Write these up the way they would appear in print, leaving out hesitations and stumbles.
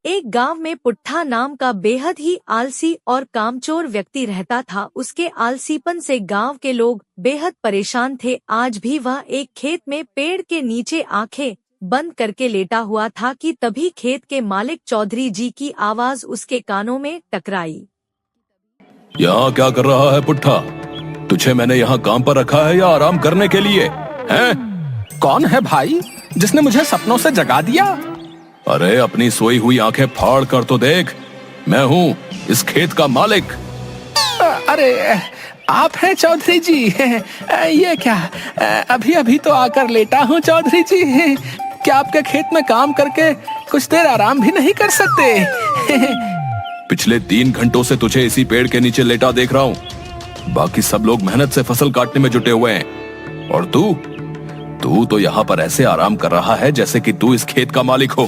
एक गांव में पुट्ठा नाम का बेहद ही आलसी और कामचोर व्यक्ति रहता था। उसके आलसीपन से गांव के लोग बेहद परेशान थे। आज भी वह एक खेत में पेड़ के नीचे आंखें बंद करके लेटा हुआ था कि तभी खेत के मालिक चौधरी जी की आवाज उसके कानों में टकराई। यहाँ क्या कर रहा है पुट्ठा? तुझे मैंने यहाँ काम पर रखा है या आराम करने के लिए? हैं? कौन है भाई जिसने मुझे सपनों से जगा दिया? अरे अपनी सोई हुई आंखें फाड़ कर तो देख, मैं हूँ इस खेत का मालिक। अरे आप हैं चौधरी जी? ये क्या, अभी अभी तो आकर लेटा हूँ चौधरी जी। क्या आपके खेत में काम करके कुछ देर आराम भी नहीं कर सकते? पिछले 3 घंटों से तुझे इसी पेड़ के नीचे लेटा देख रहा हूँ। बाकी सब लोग मेहनत से फसल काटने में जुटे हुए हैं और तू तो यहाँ पर ऐसे आराम कर रहा है जैसे कि तू इस खेत का मालिक हो।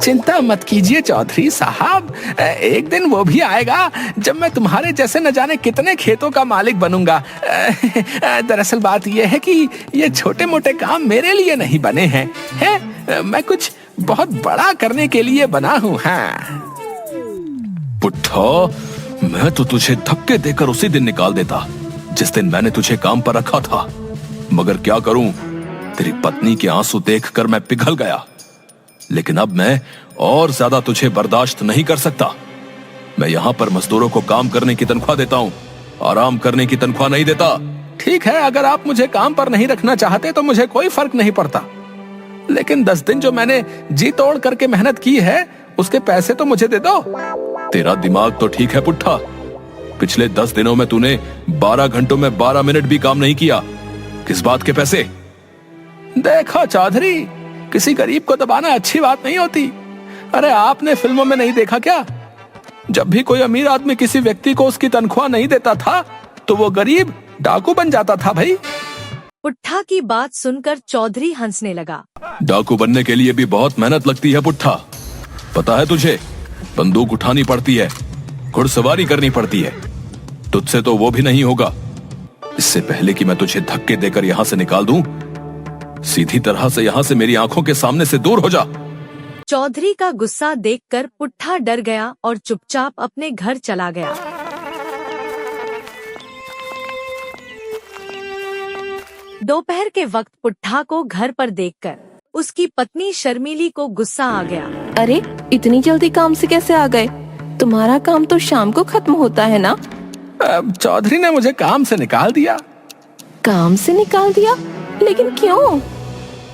चिंता मत कीजिए चौधरी साहब, एक दिन वो भी आएगा जब मैं तुम्हारे जैसे न जाने कितने खेतों का मालिक बनूंगा। दरअसल बात यह है कि ये छोटे मोटे काम मेरे लिए नहीं बने हैं, मैं कुछ बहुत बड़ा करने के लिए बना हूँ। हाँ पुट्ठा, मैं तो तुझे धक्के देकर उसी दिन निकाल देता जिस दिन मैंने तुझे काम पर रखा था, मगर क्या करूं, तेरी पत्नी के आंसू देखकर मैं पिघल गया। लेकिन अब मैं और ज्यादा तुझे बर्दाश्त नहीं कर सकता। मैं यहाँ पर मजदूरों को काम करने की तनख्वाह देता हूँ, आराम करने की तनख्वाह नहीं देता। ठीक है, अगर आप मुझे काम पर नहीं रखना चाहते तो मुझे कोई फर्क नहीं पड़ता, लेकिन 10 दिन जो मैंने जी तोड़ करके मेहनत की है उसके पैसे तो मुझे दे दो। तेरा दिमाग तो ठीक है पुट्ठा, पिछले 10 दिनों में तूने 12 घंटों में 12 मिनट भी काम नहीं किया। किस बात के पैसे? देखो चौधरी, किसी गरीब को दबाना अच्छी बात नहीं होती। अरे आपने फिल्मों में नहीं देखा क्या, जब भी कोई अमीर आदमी किसी व्यक्ति को उसकी तनख्वाह नहीं देता था तो वो गरीब डाकू बन जाता था। भाई पुट्ठा की बात सुनकर चौधरी हंसने लगा। डाकू बनने के लिए भी बहुत मेहनत लगती है पुट्ठा, पता है तुझे? बंदूक उठानी पड़ती है, घुड़सवारी करनी पड़ती है। तुझसे तो वो भी नहीं होगा। इससे पहले कि मैं तुझे धक्के देकर यहाँ से निकाल दूं, सीधी तरह से यहाँ से मेरी आंखों के सामने से दूर हो जा। चौधरी का गुस्सा देखकर पुट्ठा डर गया और चुपचाप अपने घर चला गया। दोपहर के वक्त पुट्ठा को घर पर देखकर उसकी पत्नी शर्मिली को गुस्सा आ गया। अरे इतनी जल्दी काम से कैसे आ गए? तुम्हारा काम तो शाम को खत्म होता है ना? चौधरी ने मुझे काम से निकाल दिया। काम से निकाल दिया? लेकिन क्यों?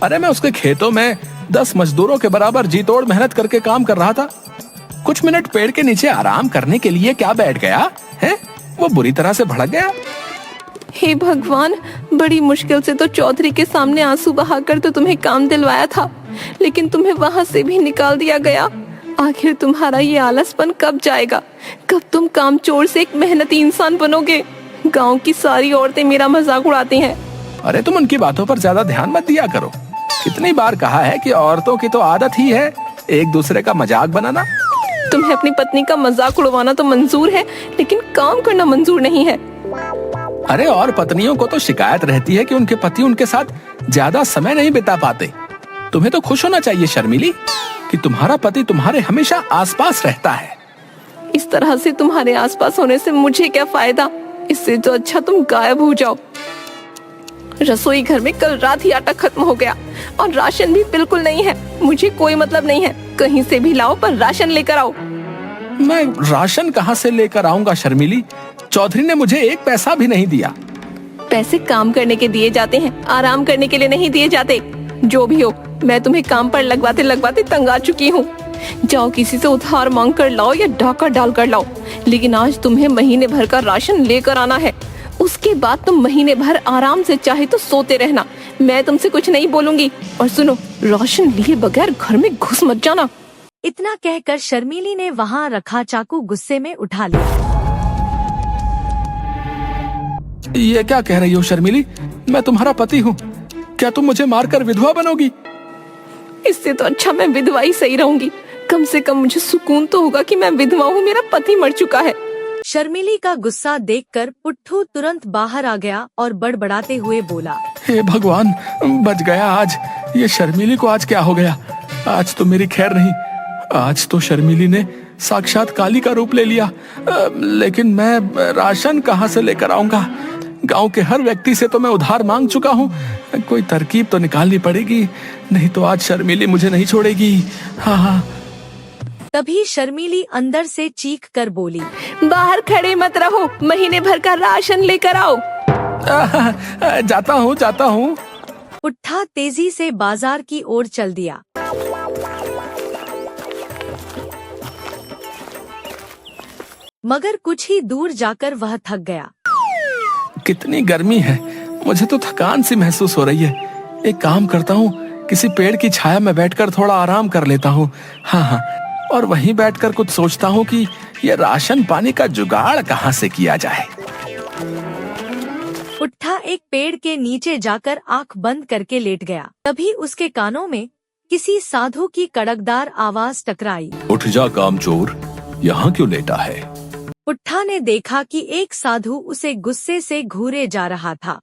अरे मैं उसके खेतों में 10 मजदूरों के बराबर जी तोड़ मेहनत करके काम कर रहा था। कुछ मिनट पेड़ के नीचे आराम करने के लिए क्या बैठ गया है, वो बुरी तरह से भड़क गया। हे भगवान, बड़ी मुश्किल से तो चौधरी के सामने आंसू बहाकर तो तुम्हें काम दिलवाया था, लेकिन तुम्हें वहाँ से भी निकाल दिया गया। आखिर तुम्हारा ये आलसपन कब जाएगा? कब तुम कामचोर से एक मेहनती इंसान बनोगे? गांव की सारी औरतें मेरा मजाक उड़ाती हैं। अरे तुम उनकी बातों पर ज्यादा ध्यान मत दिया करो। कितनी बार कहा है कि औरतों की तो आदत ही है एक दूसरे का मजाक बनाना। तुम्हें अपनी पत्नी का मजाक उड़वाना तो मंजूर है, लेकिन काम करना मंजूर नहीं है। अरे और पत्नियों को तो शिकायत रहती है कि उनके पति उनके साथ ज्यादा समय नहीं बिता पाते। तुम्हें तो खुश होना चाहिए शर्मिली कि तुम्हारा पति तुम्हारे हमेशा आसपास रहता है। इस तरह से तुम्हारे आसपास होने से मुझे क्या फायदा? इससे तो अच्छा तुम गायब हो जाओ। रसोई घर में कल रात ही आटा खत्म हो गया और राशन भी बिल्कुल नहीं है। मुझे कोई मतलब नहीं है, कहीं से भी लाओ पर राशन लेकर आओ। मैं राशन कहाँ से लेकर आऊंगा शर्मिली? चौधरी ने मुझे 1 पैसा भी नहीं दिया। पैसे काम करने के दिए जाते हैं, आराम करने के लिए नहीं दिए जाते। जो भी हो, मैं तुम्हें काम पर लगवाते लगवाते तंग आ चुकी हूँ। जाओ किसी से उधार मांग कर लाओ या डाका डाल कर लाओ, लेकिन आज तुम्हें महीने भर का राशन लेकर आना है। उसके बाद तुम महीने भर आराम से चाहे तो सोते रहना। मैं तुमसे कुछ नहीं बोलूंगी। और सुनो, राशन लिए बगैर घर में घुस मत जाना। इतना कहकर शर्मिली ने वहाँ रखा चाकू गुस्से में उठा लिया। ये क्या कह रही हो शर्मिली? मैं तुम्हारा पति हूँ, क्या तुम मुझे मारकर विधवा बनोगी? इससे तो अच्छा मैं विधवा ही सही रहूंगी। कम से कम मुझे सुकून तो होगा कि मैं विधवा हूँ, मेरा पति मर चुका है। शर्मिली का गुस्सा देखकर पुट्ठू तुरंत बाहर आ गया और बड़बड़ाते हुए बोला, हे भगवान, बच गया आज। ये शर्मिली को आज क्या हो गया? आज तो मेरी खैर नहीं। आज तो शर्मिली ने साक्षात काली का रूप ले लिया। लेकिन मैं राशन कहाँ से लेकर आऊंगा? गांव के हर व्यक्ति से तो मैं उधार मांग चुका हूँ। कोई तरकीब तो निकालनी पड़ेगी, नहीं तो आज शर्मिली मुझे नहीं छोड़ेगी। हाँ। तभी शर्मिली अंदर से चीख कर बोली, बाहर खड़े मत रहो, महीने भर का राशन लेकर आओ। जाता हूँ। पुट्ठा तेजी से बाजार की ओर चल दिया। मगर कुछ ही दूर जाकर वह थक गया। कितनी गर्मी है, मुझे तो थकान सी महसूस हो रही है। एक काम करता हूँ, किसी पेड़ की छाया में बैठकर थोड़ा आराम कर लेता हूँ। हाँ, और वहीं बैठकर कुछ सोचता हूँ कि ये राशन पानी का जुगाड़ कहाँ से किया जाए। पुट्ठा एक पेड़ के नीचे जाकर आंख बंद करके लेट गया। तभी उसके कानों में किसी साधु की कड़कदार आवाज टकराई। उठ जा कामचोर, यहाँ क्यों लेटा है? पुट्ठा ने देखा कि एक साधु उसे गुस्से से घूरे जा रहा था।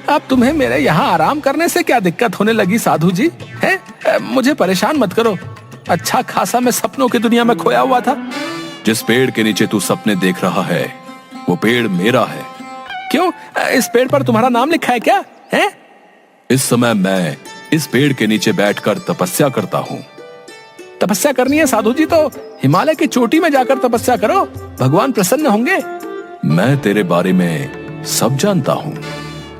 अब तुम्हें मेरे यहाँ आराम करने से क्या दिक्कत होने लगी साधु जी? हैं? मुझे परेशान मत करो। अच्छा खासा मैं सपनों की दुनिया में खोया हुआ था। जिस पेड़ के नीचे तू सपने देख रहा है वो पेड़ मेरा है। क्यों? इस पेड़ पर तुम्हारा नाम लिखा है क्या? है? इस समय मैं इस पेड़ के नीचे बैठकर तपस्या करता हूँ। तपस्या करनी है साधु जी तो हिमालय की चोटी में जाकर तपस्या करो, भगवान प्रसन्न होंगे। मैं तेरे बारे में सब जानता हूँ।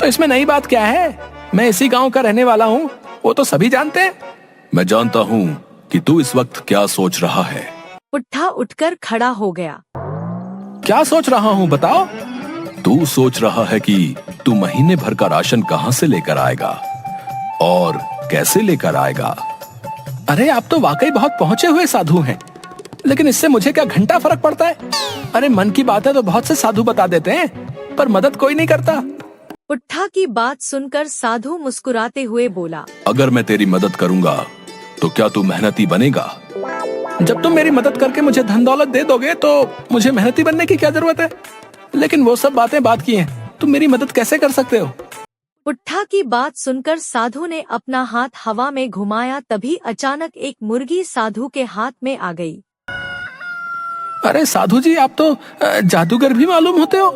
तो इसमें नई बात क्या है? मैं इसी गांव का रहने वाला हूँ, वो तो सभी जानते हैं। मैं जानता हूँ कि तू इस वक्त क्या सोच रहा है। पुट्ठा उठकर खड़ा हो गया। क्या सोच रहा हूँ बताओ? तू सोच रहा है कि तू महीने भर का राशन कहाँ से लेकर आएगा और कैसे लेकर आएगा। अरे आप तो वाकई बहुत पहुंचे हुए साधु हैं, लेकिन इससे मुझे क्या घंटा फर्क पड़ता है? अरे मन की बात है तो बहुत से साधु बता देते हैं, पर मदद कोई नहीं करता। पुट्ठा की बात सुनकर साधु मुस्कुराते हुए बोला, अगर मैं तेरी मदद करूंगा तो क्या तू मेहनती बनेगा? जब तुम मेरी मदद करके मुझे धन दौलत दे दोगे तो मुझे मेहनती बनने की क्या जरूरत है? लेकिन वो सब बातें बात की हैं, तुम मेरी मदद कैसे कर सकते हो? पुट्ठा की बात सुनकर साधु ने अपना हाथ हवा में घुमाया। तभी अचानक एक मुर्गी साधु के हाथ में आ गई। अरे साधु जी, आप तो जादूगर भी मालूम होते हो।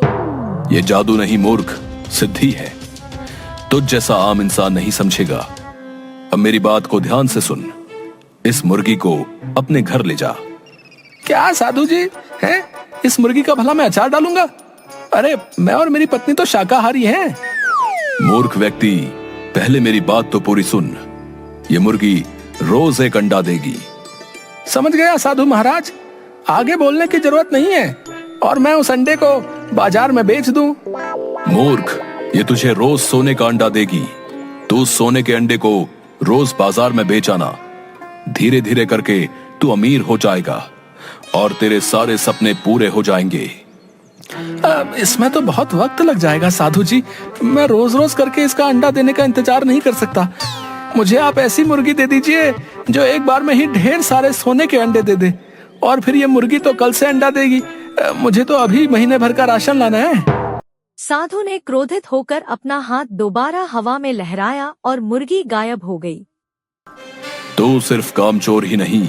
ये जादू नहीं मूर्ख, सिद्धि है। तुझ जैसा आम इंसान नहीं समझेगा। अब मेरी बात को ध्यान से सुन। इस मुर्गी को अपने घर ले जा। क्या साधु जी हैं? इस मुर्गी का भला मैं अचार डालूंगा? अरे मैं और मेरी पत्नी तो शाकाहारी हैं। मूर्ख व्यक्ति, पहले मेरी बात तो पूरी सुन। ये मुर्गी रोज एक अंडा देगी। समझ गया साधु महाराज, आगे बोलने की जरूरत नहीं है। और मैं उस अंडे को बाजार में बेच दूं? मूर्ख, ये तुझे रोज सोने का अंडा देगी। तू सोने के अंडे को रोज बाजार में बेच आना। धीरे धीरे करके तू अमीर हो जाएगा और तेरे सारे सपने पूरे हो जाएंगे। इसमें तो बहुत वक्त लग जाएगा साधु जी। मैं रोज रोज करके इसका अंडा देने का इंतजार नहीं कर सकता। मुझे आप ऐसी मुर्गी दे दीजिए जो एक बार में ही ढेर सारे सोने के अंडे दे दे, और फिर ये मुर्गी तो कल से अंडा देगी। मुझे तो अभी महीने भर का राशन लाना है। साधु ने क्रोधित होकर अपना हाथ दोबारा हवा में लहराया और मुर्गी गायब हो गई। तू सिर्फ कामचोर ही नहीं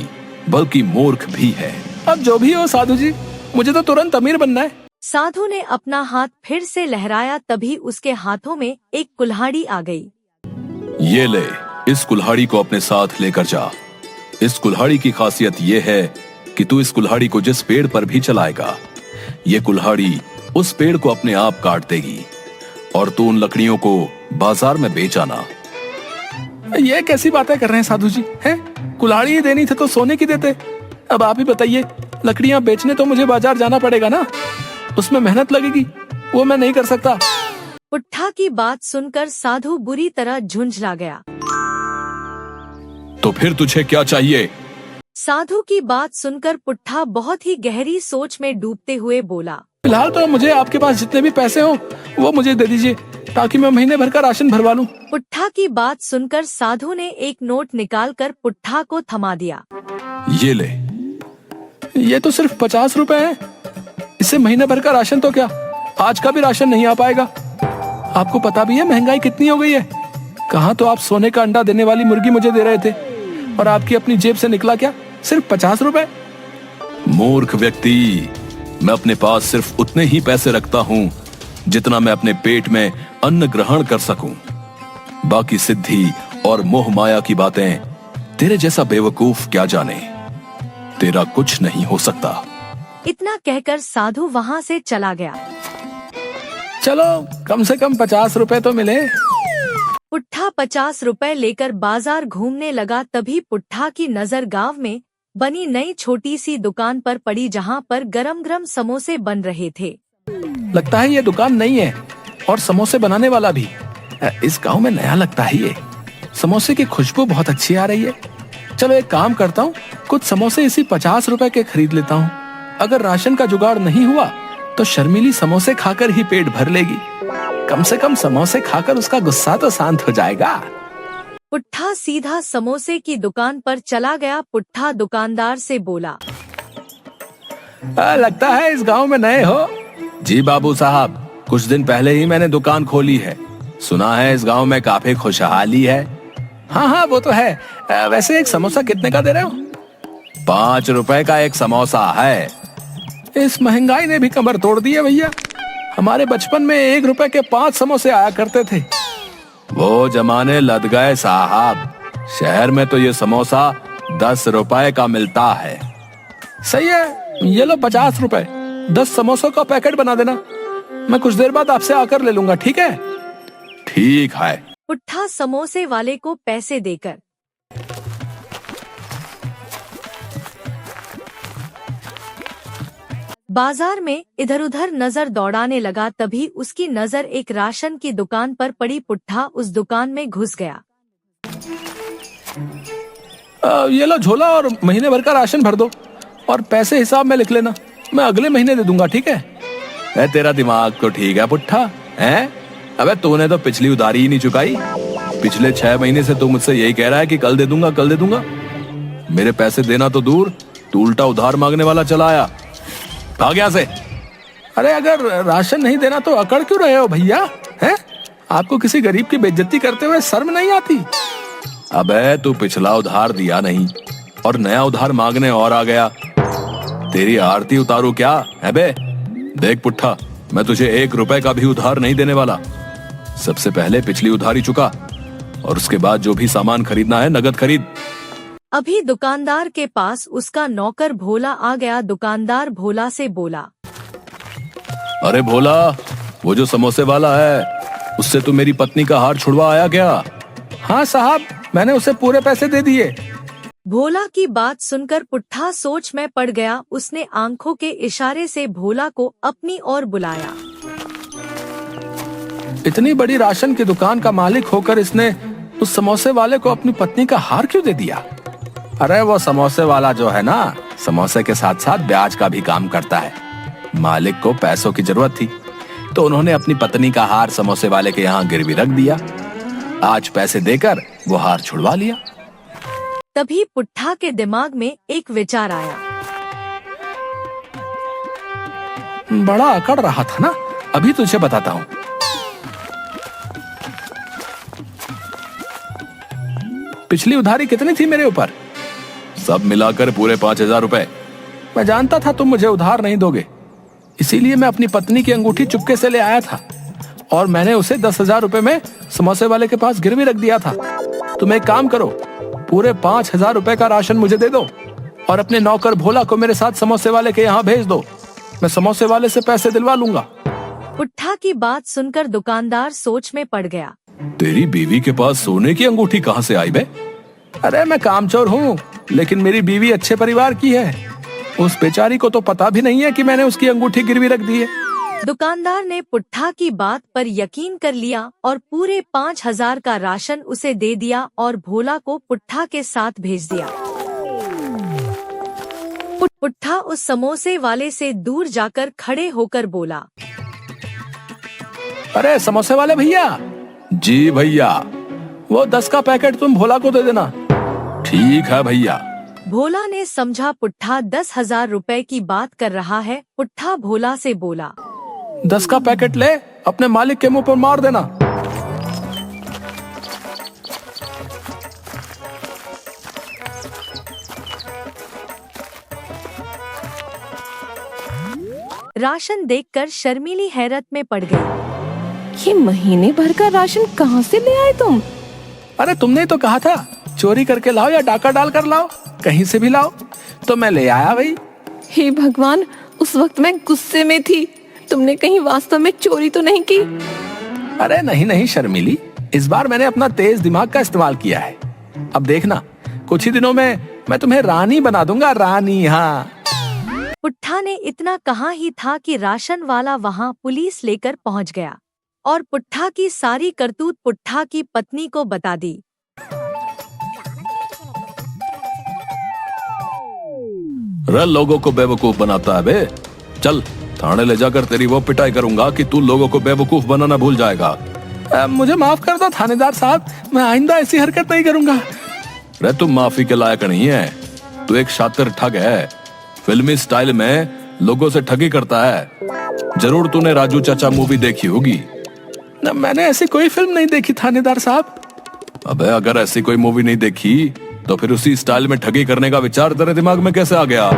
बल्कि मूर्ख भी है। अब जो भी हो साधु जी, मुझे तो तुरंत अमीर बनना है। साधु ने अपना हाथ फिर से लहराया। तभी उसके हाथों में एक कुल्हाड़ी आ गई। ये ले, इस कुल्हाड़ी को अपने साथ लेकर जा। इस कुल्हाड़ी की खासियत ये है कि तू इस कुल्हाड़ी को जिस पेड़ पर भी चलाएगा, ये कुल्हाड़ी उस पेड़ को अपने आप काट देगी और तू उन लकड़ियों को बाजार में बेच आना। ये कैसी बातें कर रहे हैं साधु जी? हैं? कुल्हाड़ी ही देनी थी तो सोने की देते। अब आप ही बताइए, लकड़ियां बेचने तो मुझे बाजार जाना पड़ेगा ना, उसमें मेहनत लगेगी, वो मैं नहीं कर सकता। पुट्ठा की बात सुनकर साधु बुरी तरह झुंझला गया। तो फिर तुझे क्या चाहिए? साधु की बात सुनकर पुट्ठा बहुत ही गहरी सोच में डूबते हुए बोला, फिलहाल तो मुझे आपके पास जितने भी पैसे हो वो मुझे दे दीजिए, ताकि मैं महीने भर का राशन भरवा लूं। पुट्ठा की बात सुनकर साधु ने एक नोट निकालकर पुट्ठा को थमा दिया। ये ले। ये तो सिर्फ 50 रुपए है। इससे महीने भर का राशन तो क्या, आज का भी राशन नहीं आ पाएगा। आपको पता भी है महंगाई कितनी हो गई है। कहाँ तो आप सोने का अंडा देने वाली मुर्गी मुझे दे रहे थे, और आपकी अपनी जेब से निकला क्या सिर्फ 50 रुपए। मूर्ख व्यक्ति, मैं अपने पास सिर्फ उतने ही पैसे रखता हूं जितना मैं अपने पेट में अन्न ग्रहण कर सकूं। बाकी सिद्धि और मोह माया की बातें तेरे जैसा बेवकूफ क्या जाने। तेरा कुछ नहीं हो सकता। इतना कहकर साधु वहाँ से चला गया। चलो कम से कम 50 रुपए तो मिले। पुट्ठा 50 रुपए लेकर बाजार घूमने लगा। तभी पुट्ठा की नजर गांव में बनी नई छोटी सी दुकान पर पड़ी, जहां पर गरम गरम समोसे बन रहे थे। लगता है ये दुकान नई है और समोसे बनाने वाला भी इस गांव में नया लगता है। ये समोसे की खुशबू बहुत अच्छी आ रही है। चलो एक काम करता हूँ, कुछ समोसे इसी 50 रुपए के खरीद लेता हूँ। अगर राशन का जुगाड़ नहीं हुआ तो शर्मिली समोसे खाकर ही पेट भर लेगी। कम से कम समोसे खाकर उसका गुस्सा तो शांत हो जाएगा। पुट्ठा सीधा समोसे की दुकान पर चला गया। पुट्ठा दुकानदार से बोला, लगता है इस गांव में नए हो। जी बाबू साहब, कुछ दिन पहले ही मैंने दुकान खोली है। सुना है इस गांव में काफी खुशहाली है। हाँ हाँ वो तो है। वैसे एक समोसा कितने का दे रहे हो? 5 रुपए का एक समोसा है। इस महंगाई ने भी कमर तोड़ दी है भैया। हमारे बचपन में 1 रुपए के 5 समोसे आया करते थे। वो जमाने लद गए साहब। शहर में तो ये समोसा 10 रुपए का मिलता है। सही है, ये लो 50 रुपए। 10 समोसों का पैकेट बना देना। मैं कुछ देर बाद आपसे आकर ले लूंगा, ठीक है? ठीक है। पुट्ठा समोसे वाले को पैसे देकर बाजार में इधर उधर नजर दौड़ाने लगा। तभी उसकी नजर एक राशन की दुकान पर पड़ी। पुट्ठा उस दुकान में घुस गया। ये लो झोला और महीने भर का राशन भर दो और पैसे हिसाब में लिख लेना। मैं अगले महीने दे दूंगा, ठीक है? तेरा दिमाग तो ठीक है पुट्ठा, हैं? अबे तूने तो पिछली उधारी ही नहीं चुकाई। पिछले 6 महीने से तू मुझसे यही कह रहा है कि कल दे दूंगा, कल दे दूंगा। मेरे पैसे देना तो दूर, तू उल्टा उधार मांगने वाला चला आया। भाग यहाँ से। अरे अगर राशन नहीं देना तो अकड़ क्यों रहे हो भैया? हैं? आपको किसी गरीब की बेइज्जती करते हुए शर्म नहीं आती? अबे तू पिछला उधार दिया नहीं और नया उधार मांगने और आ गया। तेरी आरती उतारू क्या है बे? देख पुट्ठा, मैं तुझे 1 रुपए का भी उधार नहीं देने वाला। सबसे पहले पिछली उधारी चुका और उसके बाद जो भी सामान खरीदना है नगद खरीद। अभी दुकानदार के पास उसका नौकर भोला आ गया। दुकानदार भोला से बोला, अरे भोला, वो जो समोसे वाला है, उससे तू मेरी पत्नी का हार छुड़वा आया क्या? हाँ साहब, मैंने उसे पूरे पैसे दे दिए। भोला की बात सुनकर पुट्ठा सोच में पड़ गया। उसने आंखों के इशारे से भोला को अपनी ओर बुलाया। इतनी बड़ी राशन की दुकान का मालिक होकर इसने उस समोसे वाले को अपनी पत्नी का हार क्यों दे दिया? अरे वो समोसे वाला जो है ना, समोसे के साथ साथ ब्याज का भी काम करता है। मालिक को पैसों की जरूरत थी तो उन्होंने अपनी पत्नी का हार समोसे वाले के यहाँ गिरवी रख दिया। आज पैसे देकर वो हार छुड़वा लिया। तभी पुट्ठा के दिमाग में एक विचार आया। बड़ा अकड़ रहा था ना, अभी तुझे बताता हूँ। पिछली उधारी कितनी थी मेरे ऊपर? सब मिलाकर पूरे 5000 रुपए। मैं जानता था तुम मुझे उधार नहीं दोगे, इसीलिए मैं अपनी पत्नी की अंगूठी चुपके से ले आया था और मैंने उसे 10,000 रुपए में समोसे वाले के पास गिरवी रख दिया था। तुम एक काम करो, पूरे 5,000 रुपए का राशन मुझे दे दो और अपने नौकर भोला को मेरे साथ समोसे वाले के यहाँ भेज दो। मैं समोसे वाले से पैसे दिलवा लूंगा। पुट्ठा की बात सुनकर दुकानदार सोच में पड़ गया। तेरी बीवी के पास सोने की अंगूठी कहाँ से आई बे? अरे मैं कामचोर हूँ, लेकिन मेरी बीवी अच्छे परिवार की है। उस बेचारी को तो पता भी नहीं है कि मैंने उसकी अंगूठी गिरवी रख दी है। दुकानदार ने पुट्ठा की बात पर यकीन कर लिया और पूरे 5,000 का राशन उसे दे दिया और भोला को पुट्ठा के साथ भेज दिया। पुट्ठा उस समोसे वाले से दूर जाकर खड़े होकर बोला, अरे समोसे वाले भैया। जी भैया। वो 10 का पैकेट तुम भोला को दे देना। ठीक है भैया। भोला ने समझा पुट्ठा 10,000 रुपए की बात कर रहा है। पुट्ठा भोला से बोला, 10 का पैकेट ले अपने मालिक के मुंह पर मार देना। राशन देखकर शर्मीली हैरत में पड़ गई। ये महीने भर का राशन कहाँ से ले आए तुम? अरे तुमने तो कहा था चोरी करके लाओ या डाका डाल कर लाओ, कहीं से भी लाओ, तो मैं ले आया भाई। हे भगवान, उस वक्त मैं गुस्से में थी। तुमने कहीं वास्तव में चोरी तो नहीं की? अरे नहीं नहीं शर्मिली, इस बार मैंने अपना तेज दिमाग का इस्तेमाल किया है। अब देखना, कुछ ही दिनों में मैं तुम्हें रानी बना दूंगा, रानी। हाँ। पुट्ठा ने इतना कहा ही था कि राशन वाला वहां पुलिस लेकर पहुंच गया और पुट्ठा की सारी करतूत पुट्ठा की पत्नी को बता दी। रे लोगों को बेवकूफ बनाता है बे। चल थाने ले जाकर तेरी वो पिटाई करूंगा कि तू लोगों को बेवकूफ बनाना भूल जाएगा। मुझे माफ कर दो थानेदार साहब, मैं आइंदा ऐसी हरकत नहीं करूंगा। रे तुम माफी के लायक नहीं है, तू एक शातिर ठग है। फिल्मी स्टाइल में लोगों से ठगी करता है। जरूर तूने राजू चाचा मूवी देखी होगी। न, मैंने ऐसी कोई फिल्म नहीं देखी थानेदार साहब। अबे अगर ऐसी कोई मूवी नहीं देखी तो फिर उसी स्टाइल में ठगी करने का विचार तेरे दिमाग में कैसे आ गया?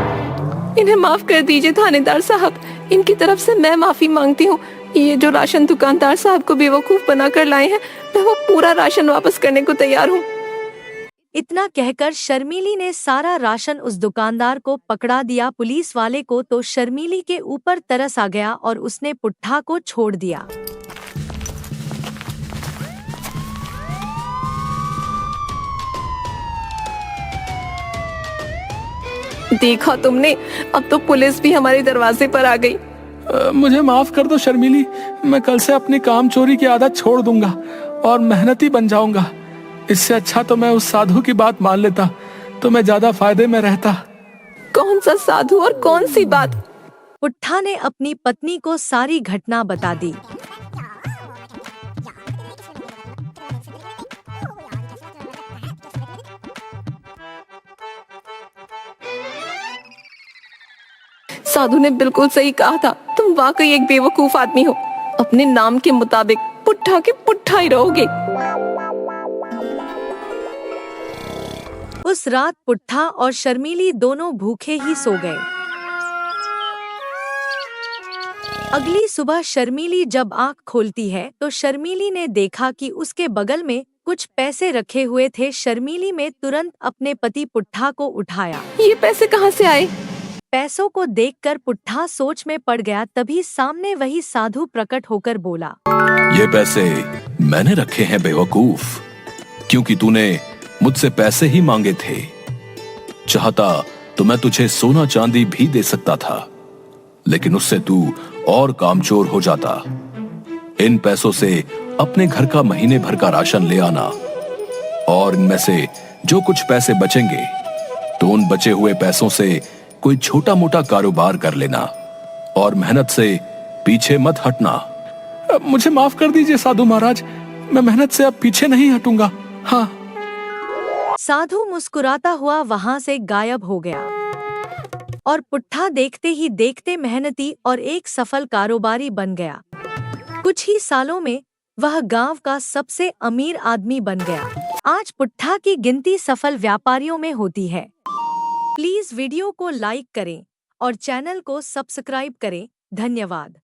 इन्हें माफ कर दीजिए थानेदार साहब, इनकी तरफ से मैं माफी मांगती हूँ। ये जो राशन दुकानदार साहब को बेवकूफ बनाकर लाए हैं, मैं वो पूरा राशन वापस करने को तैयार हूँ। इतना कहकर शर्मीली ने सारा राशन उस दुकानदार को पकड़ा दिया। पुलिस वाले को तो शर्मीली के ऊपर तरस आ गया और उसने पुट्ठा को छोड़ दिया। देखा तुमने, अब तो पुलिस भी हमारे दरवाजे पर आ गई। मुझे माफ कर दो शर्मिली, मैं कल से अपनी काम चोरी की आदत छोड़ दूंगा और मेहनती बन जाऊंगा। इससे अच्छा तो मैं उस साधु की बात मान लेता तो मैं ज्यादा फायदे में रहता। कौन सा साधु और कौन सी बात? पुट्ठा ने अपनी पत्नी को सारी घटना बता दी। साधु ने बिल्कुल सही कहा था, तुम वाकई एक बेवकूफ आदमी हो। अपने नाम के मुताबिक पुट्ठा के पुट्ठा ही रहोगे। उस रात पुट्ठा और शर्मीली दोनों भूखे ही सो गए। अगली सुबह शर्मीली जब आंख खोलती है तो शर्मीली ने देखा कि उसके बगल में कुछ पैसे रखे हुए थे। शर्मीली ने तुरंत अपने पति पुट्ठा को उठाया। ये पैसे कहाँ से आए? पैसों को देखकर पुट्ठा सोच में पड़ गया। तभी सामने वही साधु प्रकट होकर बोला, ये पैसे मैंने रखे हैं बेवकूफ, क्योंकि तूने मुझसे पैसे ही मांगे थे। चाहता तो मैं तुझे सोना चांदी भी दे सकता था, लेकिन उससे तू और कामचोर हो जाता। इन पैसों से अपने घर का महीने भर का राशन ले आना और इनमें से जो कुछ पैसे बचेंगे तो उन बचे हुए पैसों से कोई छोटा मोटा कारोबार कर लेना और मेहनत से पीछे मत हटना। मुझे माफ कर दीजिए साधु महाराज, मैं मेहनत से अब पीछे नहीं हटूंगा। हाँ। साधु मुस्कुराता हुआ वहां से गायब हो गया और पुट्ठा देखते ही देखते मेहनती और एक सफल कारोबारी बन गया। कुछ ही सालों में वह गांव का सबसे अमीर आदमी बन गया। आज पुट्ठा की गिनती सफल व्यापारियों में होती है। प्लीज वीडियो को लाइक करें और चैनल को सब्सक्राइब करें। धन्यवाद।